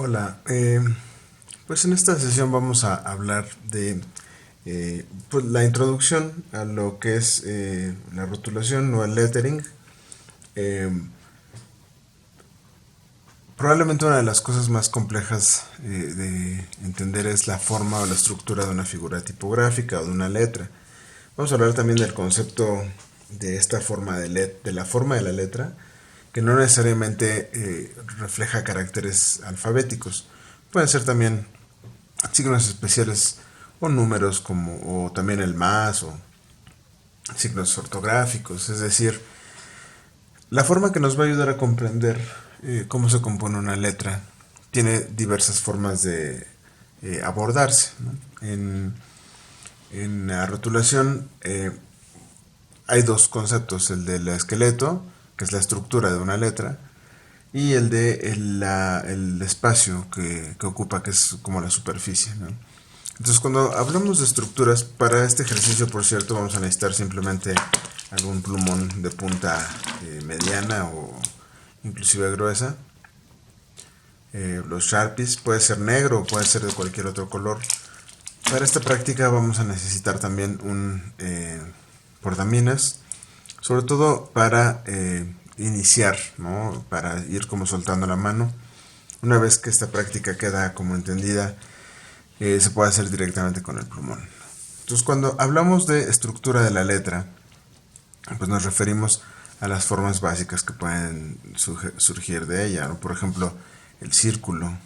Hola, pues en esta sesión vamos a hablar de pues la introducción a lo que es la rotulación o el lettering. Eh, Probablemente una de las cosas más complejas de entender es la forma o la estructura de una figura tipográfica o de una letra. Vamos a hablar también del concepto de esta forma de la forma de la letra, que no necesariamente refleja caracteres alfabéticos. Pueden ser también signos especiales o números como o también el más o signos ortográficos, es decir, la forma que nos va a ayudar a comprender cómo se compone una letra tiene diversas formas de abordarse, ¿no? En la rotulación hay dos conceptos, el del esqueleto, que es la estructura de una letra, y el de el espacio que ocupa, que es como la superficie, ¿no? Entonces, cuando hablamos de estructuras, para este ejercicio, por cierto, vamos a necesitar simplemente algún plumón de punta mediana o inclusive gruesa. Los Sharpies puede ser negro o puede ser de cualquier otro color. Para esta práctica vamos a necesitar también un portaminas, sobre todo para iniciar, ¿no? Para ir como soltando la mano. Una vez que esta práctica queda como entendida, se puede hacer directamente con el plumón. Entonces, cuando hablamos de estructura de la letra, pues nos referimos a las formas básicas que pueden surgir de ella, ¿no? Por ejemplo, el círculo,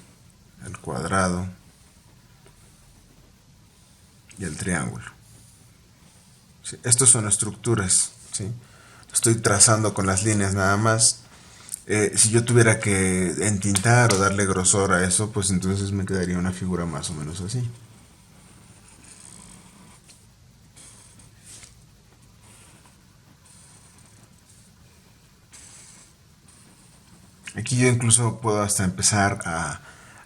el cuadrado y el triángulo. ¿Sí? Estos son estructuras, ¿sí? Estoy trazando con las líneas nada más. Si yo tuviera que entintar o darle grosor a eso, pues entonces me quedaría una figura más o menos así. Aquí yo incluso puedo hasta empezar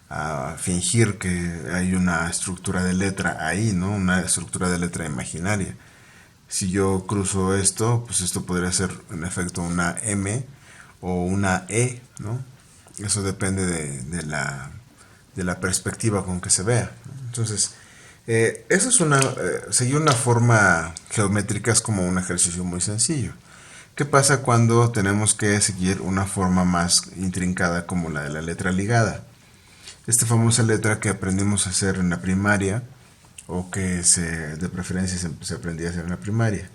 a fingir que hay una estructura de letra ahí, ¿no? Una estructura de letra imaginaria. Si yo cruzo esto, pues esto podría ser en efecto una M o una E, ¿no? Eso depende de la perspectiva con que se vea, ¿no? Entonces, eso es seguir una forma geométrica es como un ejercicio muy sencillo. ¿Qué pasa cuando tenemos que seguir una forma más intrincada como la de la letra ligada? Esta famosa letra que aprendimos a hacer en la primaria o que de preferencia se aprendía a hacer en la primaria.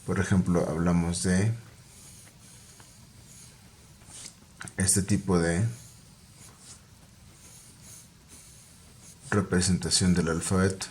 Por ejemplo, hablamos de este tipo de representación del alfabeto.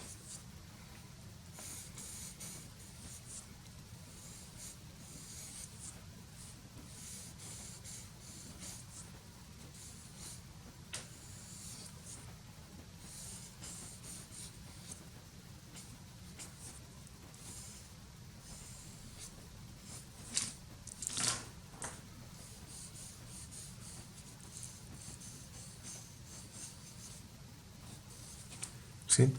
¿Sí?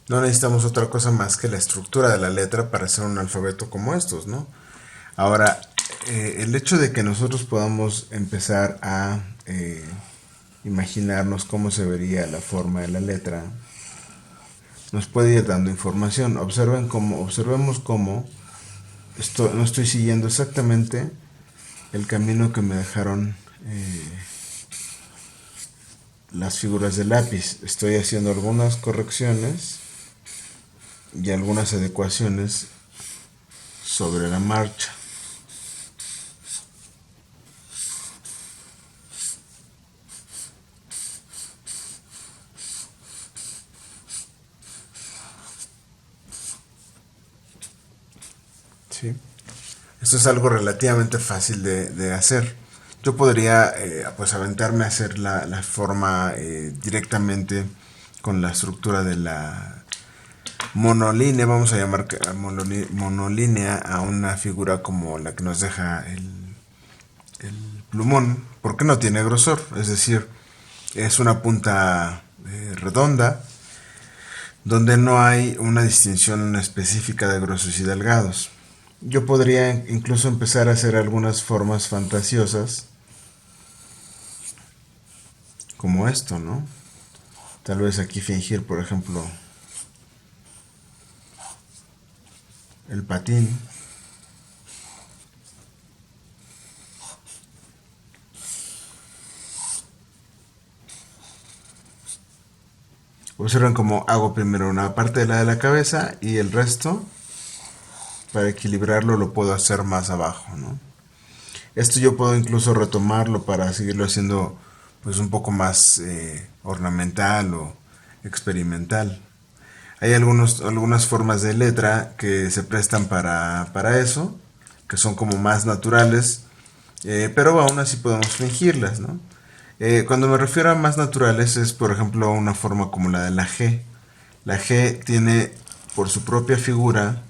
No necesitamos otra cosa más que la estructura de la letra para hacer un alfabeto como estos, ¿no? Ahora, el hecho de que nosotros podamos empezar a imaginarnos cómo se vería la forma de la letra nos puede ir dando información. Observemos cómo no estoy siguiendo exactamente el camino que me dejaron las figuras de lápiz. Estoy haciendo algunas correcciones y algunas adecuaciones sobre la marcha. ¿Sí? Esto es algo relativamente fácil de hacer. Yo podría pues aventarme a hacer la forma directamente con la estructura de la monolínea, vamos a llamar monolínea a una figura como la que nos deja el plumón, porque no tiene grosor, es decir, es una punta redonda donde no hay una distinción específica de gruesos y delgados. Yo podría incluso empezar a hacer algunas formas fantasiosas como esto, ¿no? Tal vez aquí fingir, por ejemplo, el patín. Observen cómo hago primero una parte de la cabeza y el resto, para equilibrarlo, lo puedo hacer más abajo, ¿no? Esto yo puedo incluso retomarlo para seguirlo haciendo pues un poco más ornamental o experimental. Hay algunas formas de letra que se prestan para eso, que son como más naturales, pero aún así podemos fingirlas, ¿no? Cuando me refiero a más naturales es, por ejemplo, una forma como la de la G. La G tiene por su propia figura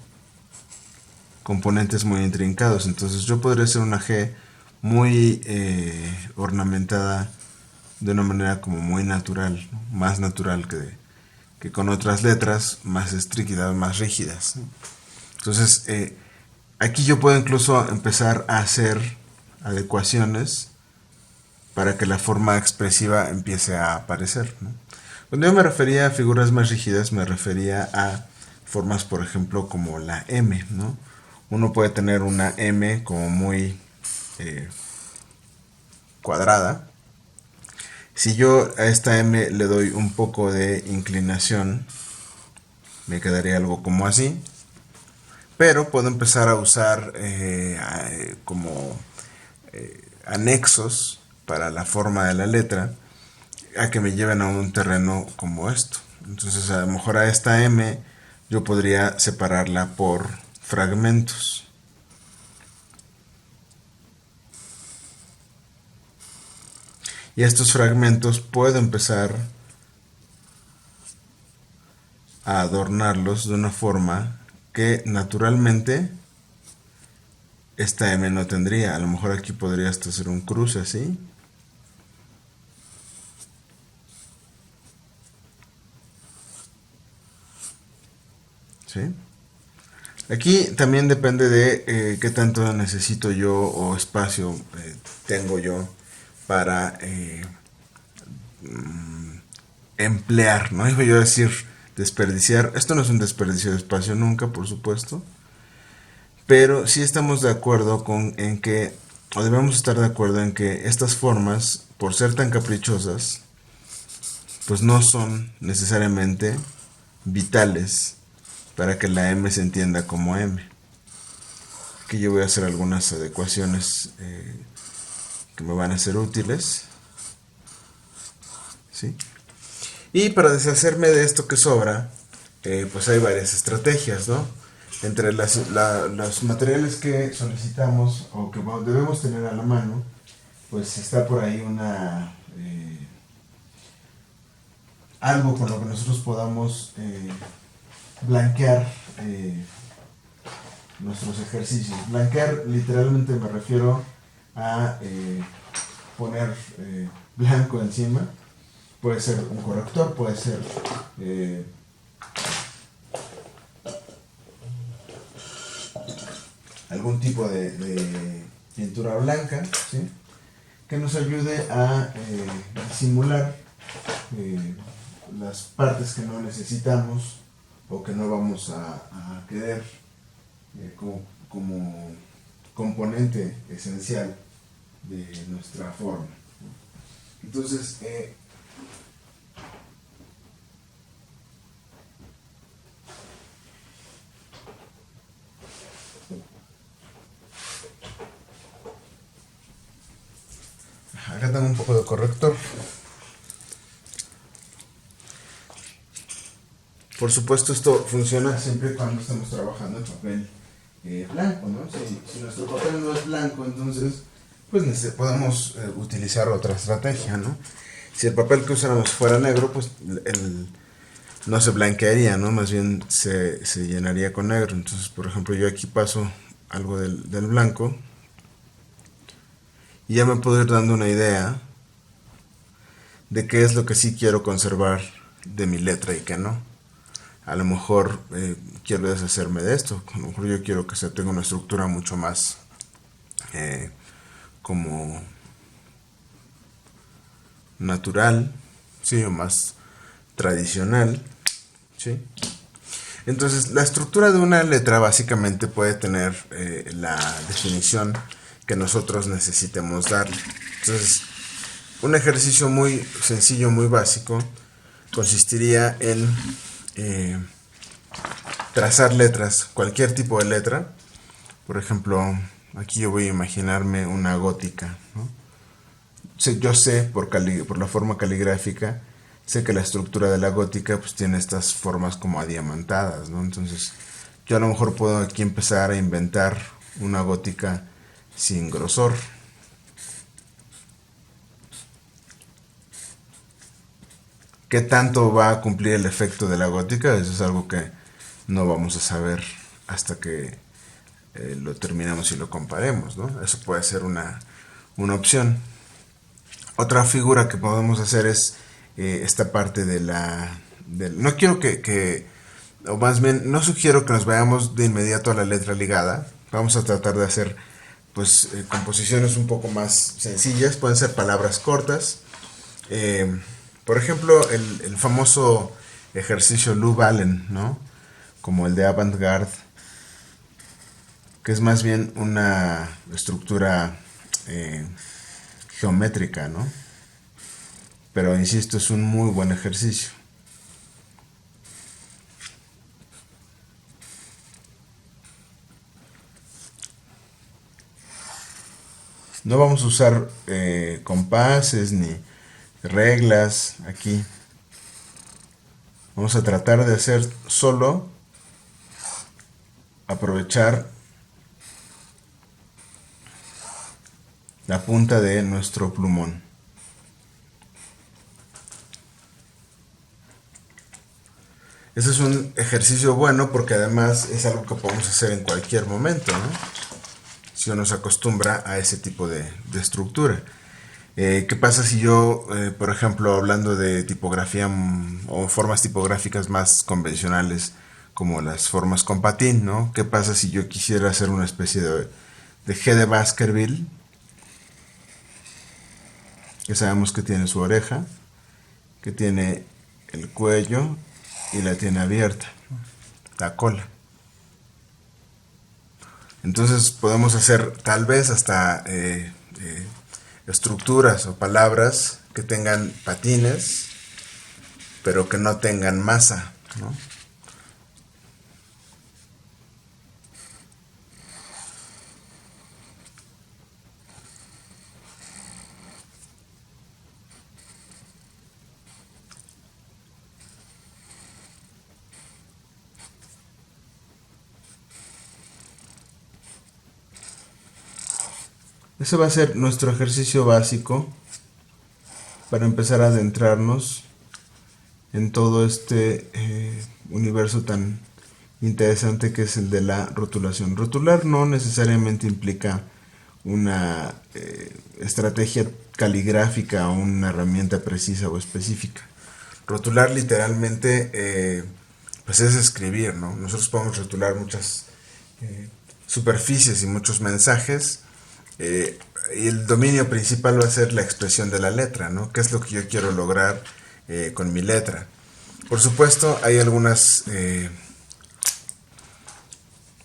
componentes muy intrincados, entonces yo podría hacer una G muy ornamentada de una manera como muy natural, ¿no? Más natural que con otras letras más estrictas, más rígidas, ¿no? Entonces, aquí yo puedo incluso empezar a hacer adecuaciones para que la forma expresiva empiece a aparecer, ¿no? Cuando yo me refería a figuras más rígidas, me refería a formas, por ejemplo, como la M, ¿no? Uno puede tener una M como muy eh, cuadrada. Si yo a esta M le doy un poco de inclinación, me quedaría algo como así. Pero puedo empezar a usar como anexos para la forma de la letra a que me lleven a un terreno como esto. Entonces a lo mejor a esta M yo podría separarla por fragmentos. Y estos fragmentos puedo empezar a adornarlos de una forma que naturalmente esta M no tendría. A lo mejor aquí podría hasta hacer un cruce así. ¿Sí? Aquí también depende de qué tanto necesito yo o espacio tengo yo para emplear, no iba yo a decir desperdiciar. Esto no es un desperdicio de espacio nunca, por supuesto, pero sí estamos de acuerdo en que, o debemos estar de acuerdo en que estas formas, por ser tan caprichosas, pues no son necesariamente vitales para que la M se entienda como M. Aquí yo voy a hacer algunas adecuaciones que me van a ser útiles, ¿sí? Y para deshacerme de esto que sobra, pues hay varias estrategias, ¿no? Entre los materiales que solicitamos o que debemos tener a la mano, pues está por ahí algo con lo que nosotros podamos blanquear nuestros ejercicios. Blanquear literalmente me refiero a poner blanco encima. Puede ser un corrector, puede ser algún tipo de pintura blanca, ¿sí? Que nos ayude a disimular las partes que no necesitamos o que no vamos a querer como componente esencial de nuestra forma. Entonces, acá tengo un poco de corrector. Por supuesto, esto funciona siempre cuando estamos trabajando en papel blanco, ¿no? Si nuestro papel no es blanco, entonces pues podemos utilizar otra estrategia, ¿no? Si el papel que usáramos fuera negro, pues no se blanquearía, ¿no? Más bien se llenaría con negro. Entonces, por ejemplo, yo aquí paso algo del blanco y ya me puedo ir dando una idea de qué es lo que sí quiero conservar de mi letra y qué no. A lo mejor quiero deshacerme de esto. A lo mejor yo quiero que tenga una estructura mucho más como natural, sí, o más tradicional, ¿sí? Entonces, la estructura de una letra básicamente puede tener la definición que nosotros necesitemos darle. Entonces, un ejercicio muy sencillo, muy básico, consistiría en trazar letras, cualquier tipo de letra. Por ejemplo, aquí yo voy a imaginarme una gótica, ¿no? Yo sé por la forma caligráfica, sé que la estructura de la gótica pues tiene estas formas como adiamantadas, ¿no? Entonces yo a lo mejor puedo aquí empezar a inventar una gótica sin grosor. ¿Qué tanto va a cumplir el efecto de la gótica? Eso es algo que no vamos a saber hasta que lo terminemos y lo comparemos, ¿no? Eso puede ser una opción. Otra figura que podemos hacer es esta parte de no quiero o más bien, no sugiero que nos vayamos de inmediato a la letra ligada. Vamos a tratar de hacer pues composiciones un poco más sencillas. Pueden ser palabras cortas. Eh, por ejemplo, el famoso ejercicio Lou Allen, ¿no? Como el de Avant-Garde, que es más bien una estructura geométrica, ¿no? Pero insisto, es un muy buen ejercicio. No vamos a usar compases ni reglas aquí. Vamos a tratar de hacer solo aprovechar la punta de nuestro plumón. Ese es un ejercicio bueno porque además es algo que podemos hacer en cualquier momento, ¿no? Si uno se acostumbra a ese tipo de estructura. ¿Qué pasa si yo, por ejemplo, hablando de tipografía o formas tipográficas más convencionales, como las formas con patín, ¿no? ¿Qué pasa si yo quisiera hacer una especie de G de Baskerville? Que sabemos que tiene su oreja, que tiene el cuello y la tiene abierta, la cola. Entonces podemos hacer tal vez hasta estructuras o palabras que tengan patines, pero que no tengan masa, ¿no? Ese va a ser nuestro ejercicio básico para empezar a adentrarnos en todo este universo tan interesante que es el de la rotulación. Rotular no necesariamente implica una estrategia caligráfica o una herramienta precisa o específica. Rotular literalmente pues es escribir, ¿no? Nosotros podemos rotular muchas superficies y muchos mensajes, y el dominio principal va a ser la expresión de la letra, ¿no? ¿Qué es lo que yo quiero lograr con mi letra? Por supuesto, hay algunas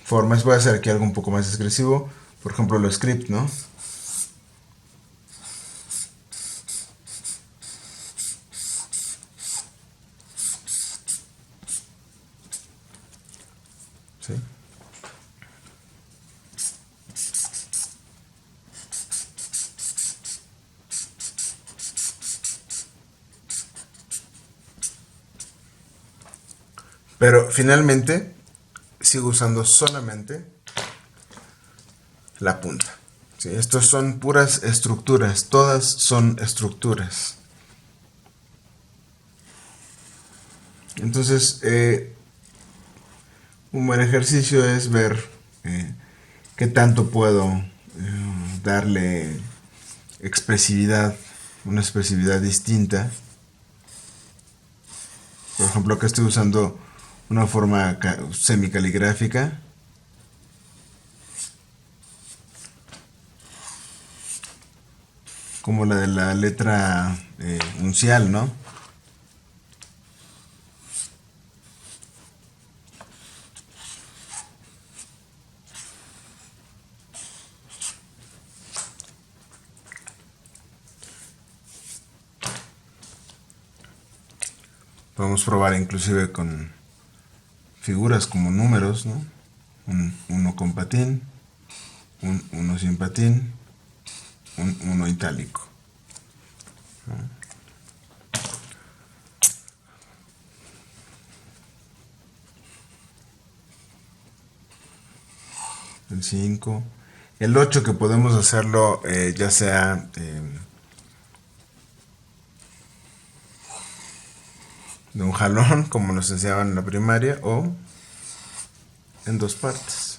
formas. Voy a hacer aquí algo un poco más expresivo. Por ejemplo, lo script, ¿no? ¿Sí? Pero finalmente sigo usando solamente la punta. ¿Sí? Estos son puras estructuras, todas son estructuras. Entonces, un buen ejercicio es ver qué tanto puedo darle expresividad, una expresividad distinta. Por ejemplo, acá estoy usando una forma semicaligráfica, como la de la letra uncial, ¿no? Podemos probar inclusive con figuras como números, ¿no? Un 1 con patín, un 1 sin patín, un 1 itálico. El 5. El 8 que podemos hacerlo ya sea de un jalón, como nos enseñaban en la primaria, o en dos partes.